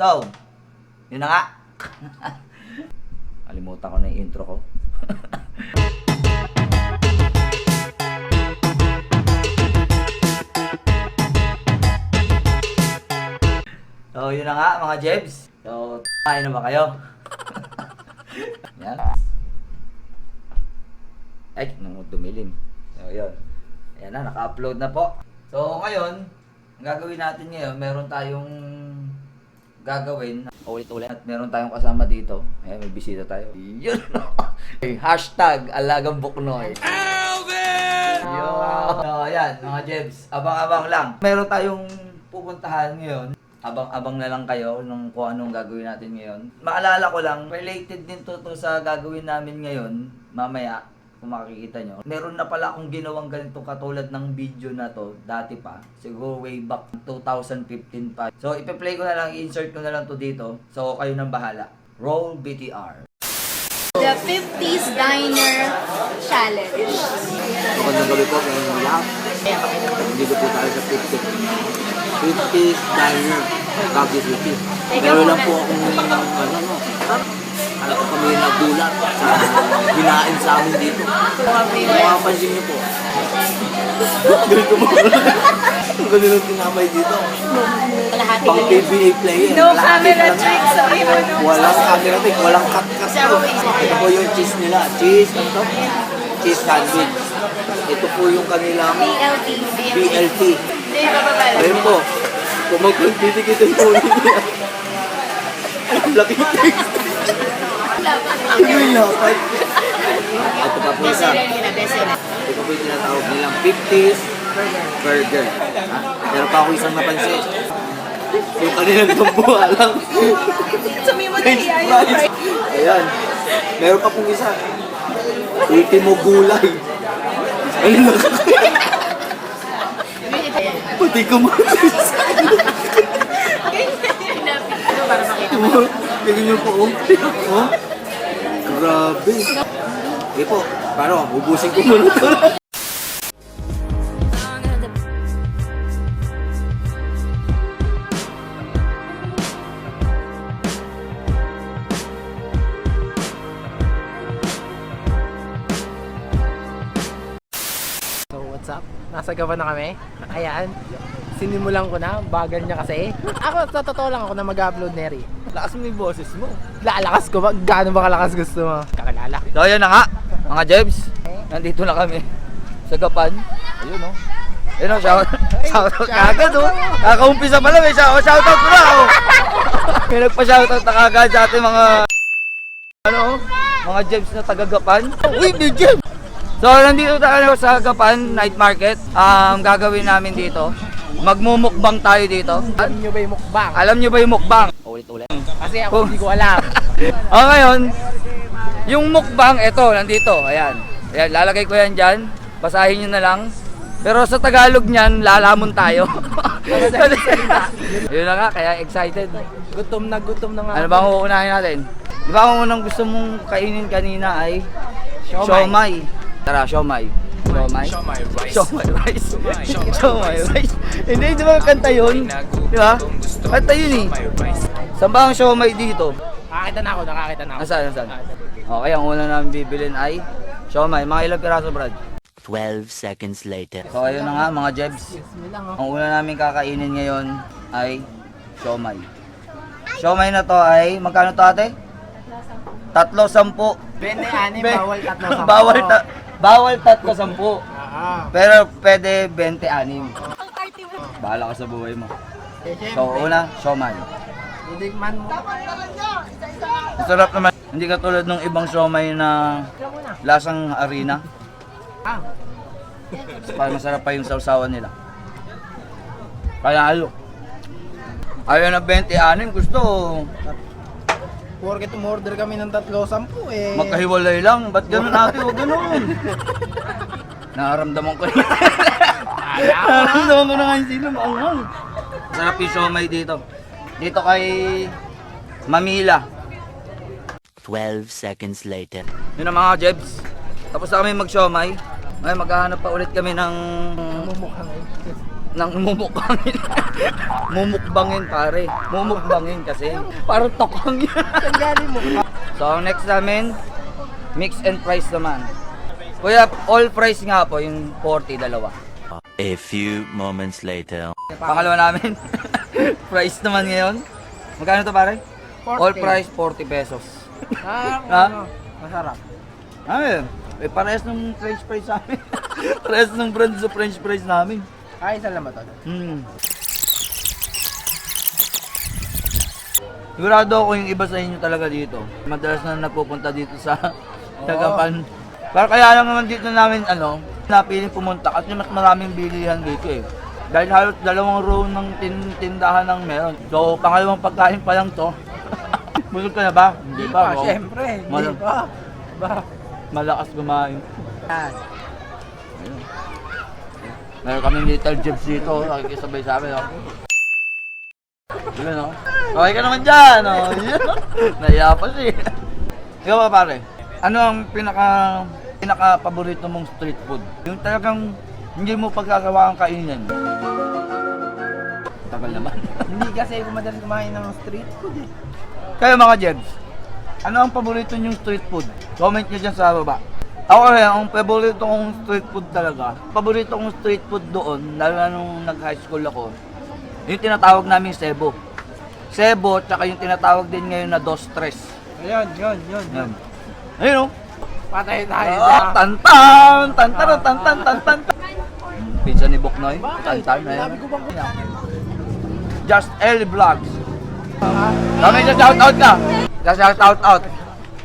So, yun na nga. Kalimutan ko na yung intro ko. So, yun na nga mga Jebs. So, tayo na ba kayo? Yan. Ay, nung dumilim. So, yun. Ayan na, naka-upload na po. So, ngayon, ang gagawin natin ngayon, meron tayong gagawin. Ulit-ulit. At meron tayong kasama dito. Ayan, may bisita tayo. Yun. Hashtag Alagang Buknoy. Alvin! Yun. So, ayan, mga Jebs. Abang-abang lang. Meron tayong pupuntahan ngayon. Abang-abang na lang kayo nung kung anong gagawin natin ngayon. Maalala ko lang, related din to sa gagawin namin ngayon. Mamaya, kung makikita nyo. Meron na pala akong ginawang ganito katulad ng video na to, dati pa. Siguro way back 2015 pa. So, ipe-play ko na lang, i-insert ko na lang to dito. So, kayo nang bahala. Roll BTR. The 50s Diner Challenge. Magandang gabi po sa inyong lahat. Dito po tayo sa 50s Diner. Baguio City. Meron lang po akong alam ko kami nagulat sa hinain sa amin dito. Makapansin niyo po. Ganito mo. Ang ganun tinamay dito. Pang PBA player. No camera tricks. Sabi mo no. Walang camera trick, walang cut-cut. Ito po yung cheese nila. Cheese, ano to? Cheese sandwich. Ito po yung kanilang BLT. BLT. Hindi ba babala? Ayun po. Kung magpagtitikit yung po nila. Ang laki text. Ano yung lapat? Ito pa po isa. Ito po yung tinatawag nilang 50s burger. Pero pa ako isang napansin. Yung kanilang tumbuha lang. Sabi mo na iayos. Ayan. Meron pa pong isa. Ultimo gulay. Ayun lang. Pati kumakas. Tingnan niyo po, oh. Oh. Grabe. Okay po. Paano? Ubusin ko muna ito. So what's up? Nasa gawa na kami. Ayan. Sinimulan ko na. Bagal niya kasi. Ako, sa totoo lang ako na mag-upload, Neri. Lakas mo yung boses mo. Lalakas ko ba? Gaano ba kalakas gusto mo? Kakilala. So, yun na nga, mga Jebs. Nandito na kami sa Gapan. Ayun, oh. Ayun, oh, shoutout kagad, oh. Kakaumpisa pa lang, shoutout ko na, oh. May nagpa-shoutout na kagad sa ating mga, mga Jebs na taga-Gapan. Uy, may Jebs! So, nandito tayo sa Gapan Night Market. Gagawin namin dito, magmumukbang tayo dito. Alam nyo ba yung mukbang? Alam nyo ba yung mukbang? Ulit-ulit. Kasi ako hindi ko alam. Ngayon, yung mukbang, eto, nandito. Ayan. Ayan, lalagay ko yan dyan. Basahin nyo na lang. Pero sa Tagalog niyan, lalamon tayo. Yun na nga, kaya excited. Gutom na nga. Ano ba ang uunahin natin? Di ba ang unang gusto mong kainin kanina ay siomay. Tara, siomay. Siomay? Siomay rice. Siomay rice. Hindi, di ba kanta yun? Di ba? Kanta yun eh. Saan ba ang siomay dito? Nakakita na ako. Nasaan? Okay, ang una namin bibilin ay siomay. Mga ilang piraso, Brad? 12 seconds later. So, ayun na nga mga Jebs. Ang una namin kakainin ngayon ay siomay. Siomay na to ay, magkano to ate? 3.10. 26, bawal 3. Bawal 3.10. Pero pwede 26. Bahala ka sa buhay mo. So, una, siomay. Hindi man mo. Masarap naman. Hindi katulad ng ibang siomay na lasang harina. Parang masarap pa yung sausawan nila. Kaya ayaw na 26, gusto Porket umorder kami ng 3.10 eh. magkahiwalay lang. Ba't gano'n natin? Huwag gano'n. Nakaramdaman ko yun. Nakaramdaman ko na nga yung sila. Maanghang. Sarap yung siomay dito. Dito kay Mamila. 12 seconds later. Yun ang mga Jebs. Tapos na kami mag-siomay. Ngayon maghahanap pa ulit kami ng Namumukhang eh. ng mumukbangin. Mumukbangin pare. Mumukbangin kasi. Parang tokang yan. Tanggalin mo. So, ang next namin, mix and price naman. Kuya, all price nga po, yung 40, dalawa. A few moments later. Pangalawa namin, price naman ngayon. Magkano to pare? 40. All price, 40 pesos. Ha? Ano? Masarap. Ay, parehas ng french fries namin. Parehas ng brand sa french fries namin. Ay, isa lang ba to? Sigurado ako yung iba sa inyo talaga dito. Madalas na napupunta dito sa Tagapan. Pero kaya lang naman dito namin napiling pumunta kasi mas maraming bilihan dito eh. Dahil halos 2 row ng tindahan ng meron. So, pangalawang pagkain pa lang to. Busog ka na ba? Hindi pa. Wow. Siyempre. Hindi pa. Ba? Malakas kumain. Yan. Meron kaming little jibs dito. Nakikisabay sa amin. Yun, no? Okay ka naman dyan, no? Naiya pa siya. Ikaw ba, pare? Ano ang pinaka-paborito mong street food? Yung talagang hindi mo pagkagawa ang kainin. Tagal naman. Hindi kasi ako madalas kumain ng street food eh. Kayo mga Jebs, ano ang paborito nyong street food? Comment nyo dyan sa baba. Ako rin, ang paborito kong street food talaga, paborito kong street food doon, lalo na nung nag-high school ako, yung tinatawag namin Sebo. Sebo, tsaka yung tinatawag din ngayon na Dos Tres. Ayun, yun. Yan. Ayun o. Patay tayo Oh, dyan. tantan! Tantan! Pizza ni Boknoy. Tantan na yan. Sabi ko bang Just L Vlogs. Kami sa shoutout ka. Just shoutout out.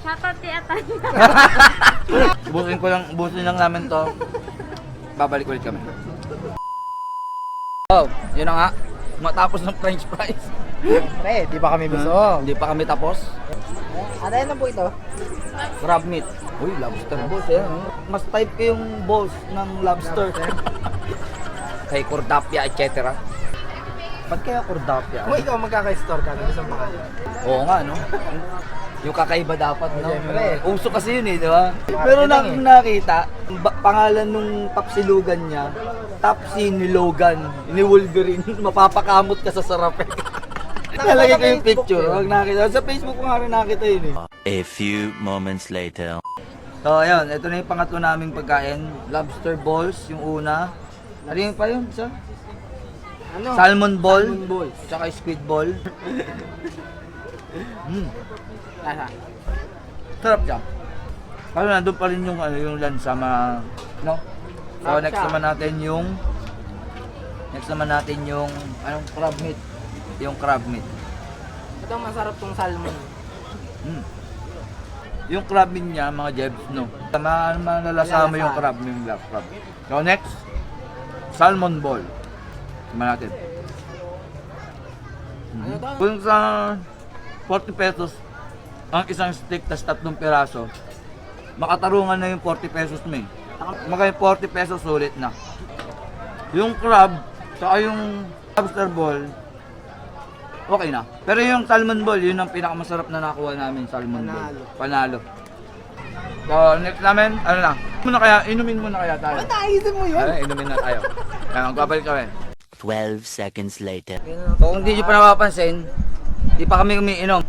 Shoutout kay Atan. Busin lang namin to. Babalik ulit kami. Oh, yun na nga. Matapos ng french fries. Pre, di ba kami gusto? Hindi pa kami tapos. Ano yan na po ito? Crab meat. Uy, lobster balls eh. Mas type ko yung balls ng lobster. Kay Cordapia, etc. Ba't kaya Cordapia? Kung ikaw magkaka-store ka, gusto mo ka? Oo nga, no? Yung kakaiba dapat, no? Siyempre. Uso kasi yun eh, di ba? Pero nakita, pangalan nung tapsilugan niya, Tapsi ni Logan, ni Wolverine, mapapakamot ka sa sarap eh. Nalagay ko yung picture, wag nakita. Sa Facebook ko nga rin nakita yun eh. A few moments later. So, ayun, ito na yung pangatlo naming pagkain. Lobster balls, yung una. Ano yung pa yun, isa? Ano? Salmon ball. Salmon balls. Tsaka squid ball. Lasa. Sarap siya. Pero nandun pa rin yung lansa no? So, Sarap next siya. naman natin yung anong crab meat. Yung crab meat. Ito masarap tong salmon. Yung crab meat niya, mga Jebs, no? Malalasa mo yung crab meat. So, next, salmon ball. Tignan natin. Ano to? Kung sa 40 pesos, ang isang steak tas 3 piraso, makatarungan na yung 40 pesos mo eh. Magkaya 40 pesos sulit na. Yung crab, saka yung lobster ball, okay na. Pero yung salmon ball, yun ang pinakamasarap na nakuha namin, salmon ball. Panalo. So, next namin, inumin muna kaya tayo. Naisip mo yun? Inumin na tayo. Kaya magkabalik kami. 12 seconds later. So, kung hindi nyo pa napapansin, di pa kami umiinom.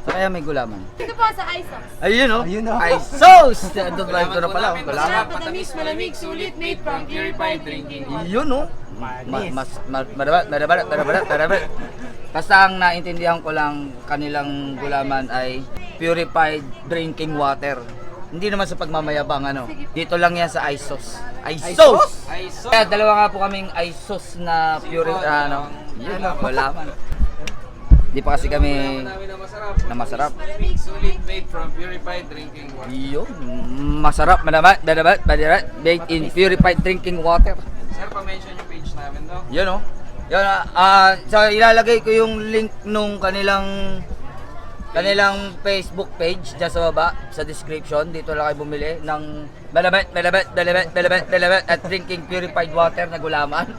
So, kaya may gulaman. Ito po sa ISOS. Ayun o. Ayun o. Ay, sauce! Ito na pala. Gulaman. Matamis, malamig, sulit, made from purified drinking water. Yun o. Madabat. Basta ang naintindihan ko lang, kanilang gulaman ay purified drinking water. Hindi naman sa pagmamayabang Dito lang yan sa ISOS. ISOS! Kaya dalawa nga po kaming ISOS na Yun o, gulaman. Di pa kasi kami na masarap. Sulit made from purified drinking water. Yun, masarap, madabat, made in purified drinking water. Sir, pa-mention yung page namin, no? Yun o. Yun, so ilalagay ko yung link nung kanilang Facebook page dyan sa baba, sa description. Dito lang kayo bumili ng madabat at drinking purified water na gulaman.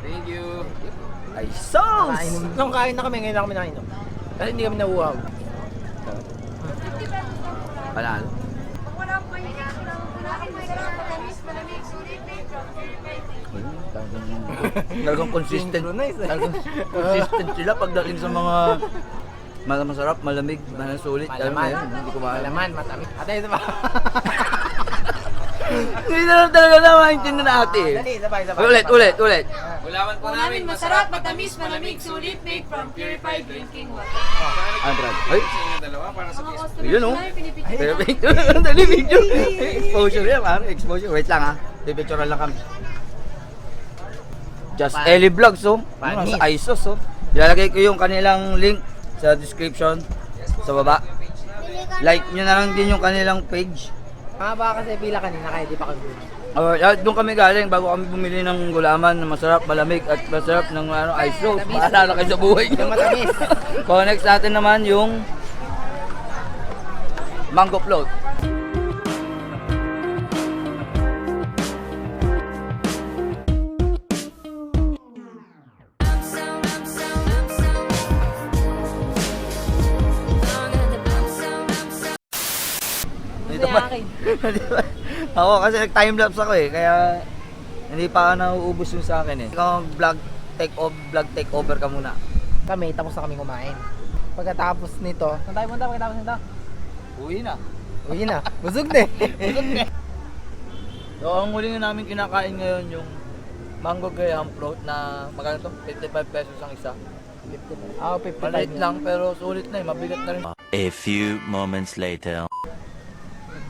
Thank you. Ay, sauce! Nung kain na kami, ngayon na kami nakainom. Kasi hindi kami nauuhaw. Panalo. Talagang consistent. Synchronize, eh. Talagang consistent sila pagdating sa mga masarap, malamig, sulit. Alam mo Malaman. yun, hindi ko maalam. Malaman, matamis. Ate, ito ba? Hindi na lang talaga na maintindihan na ate. Dali, sabay. Ulit. Gulaman po Namin masarap, matamis, malamig, sulit, made from purified drinking water. Ah, Brad. Ay, sa inyo dalawa para sa Mga Facebook. customers Yun, oh. namin pinipicture. pero picture. Dali, video. Exposure yan, pare. Exposure. Wait lang ha. Pipicture lang kami. Just Ellie Vlogs, oh. Ano, Panis. sa ISOS, oh. Ilalagay ko yung kanilang link sa description sa baba. Like nyo na lang din yung kanilang page. Baka kasi pila kanina kaya di pa kami. Doon kami galing bago kami bumili ng gulaman na masarap, malamig at masarap ng ice roast. Tamis. Maalala kayo sa buhay nyo. Yung matamis. So next natin naman yung mango float. Dito ba? Ako kasi nag-timelapse ako eh, kaya hindi pa nauubos yung sa akin eh. Ikaw vlog take over ka muna. Kami, tapos na kami kumain. Pagkatapos nito, saan tayo punta pagkatapos nito? Uwi na. Uwi na. Busog na eh. So ang huli nga namin kinakain ngayon yung mango graham float na magkano to? 55 pesos ang isa. 55 Maliit lang pero sulit na eh, mabigat na rin. A few moments later.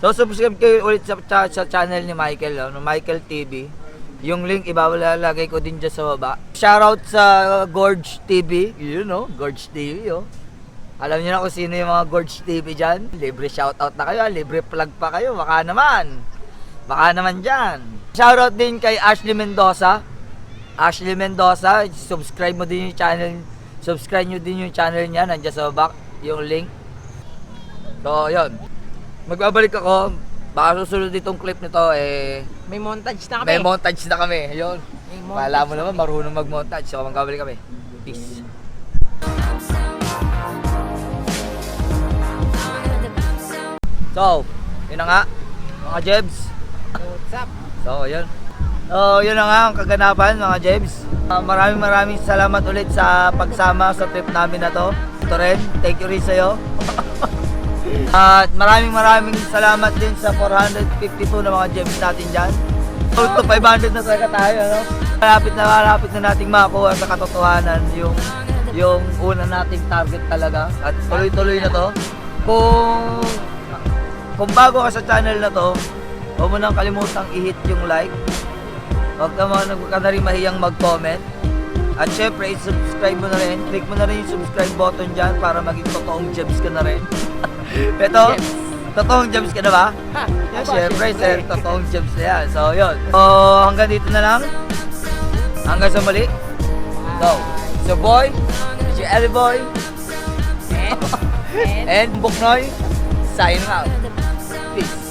So subscribe kayo ulit sa channel ni Michael, no? Michael TV. Yung link ibabalagay ko din dyan sa baba. Shoutout sa Gorge TV. You know, Gorge TV, oh. Alam niyo na kung sino yung mga Gorge TV dyan. Libre shoutout na kayo, libre plug pa kayo. Baka naman dyan. Shoutout din kay Ashley Mendoza. Ashley Mendoza, subscribe mo din yung channel. Subscribe nyo din yung channel niya. Nandiyan sa baba yung link. So, yun. Magbabalik ako. Baka susunod itong clip nito eh May montage na kami. may montage na kami. Yun. May montage Kala mo na naman marunong mag-montage. So, magbabalik kami. Peace. So, yun na nga. Mga Jebs. What's up? So, yun. So, yun na nga ang kaganapan mga Jebs. Maraming salamat ulit sa pagsama sa trip namin na to. Ito rin, thank you rin sa'yo. At maraming salamat din sa 452 na mga Jebs natin dyan. So, to 500 na talaga tayo, ano? Malapit na nating makakuha sa katotohanan yung una nating target talaga. At tuloy-tuloy na to. Kung bago ka sa channel na to, huwag mo nang kalimutang i-hit yung like. Huwag ka na rin mahiyang mag-comment. At syempre, i-subscribe mo na rin. Click mo na rin yung subscribe button dyan para maging totoong Jebs ka na rin. Ito, totoong Jebs ka na ba? Ha? Yeah, Aba, syempre, syempre. sir, totoong Jebs na yan. So, yun. So, hanggang dito na lang. Hanggang sa muli. So, it's your boy, it's your Ellie Boy, and Buknoy, signing out. Peace.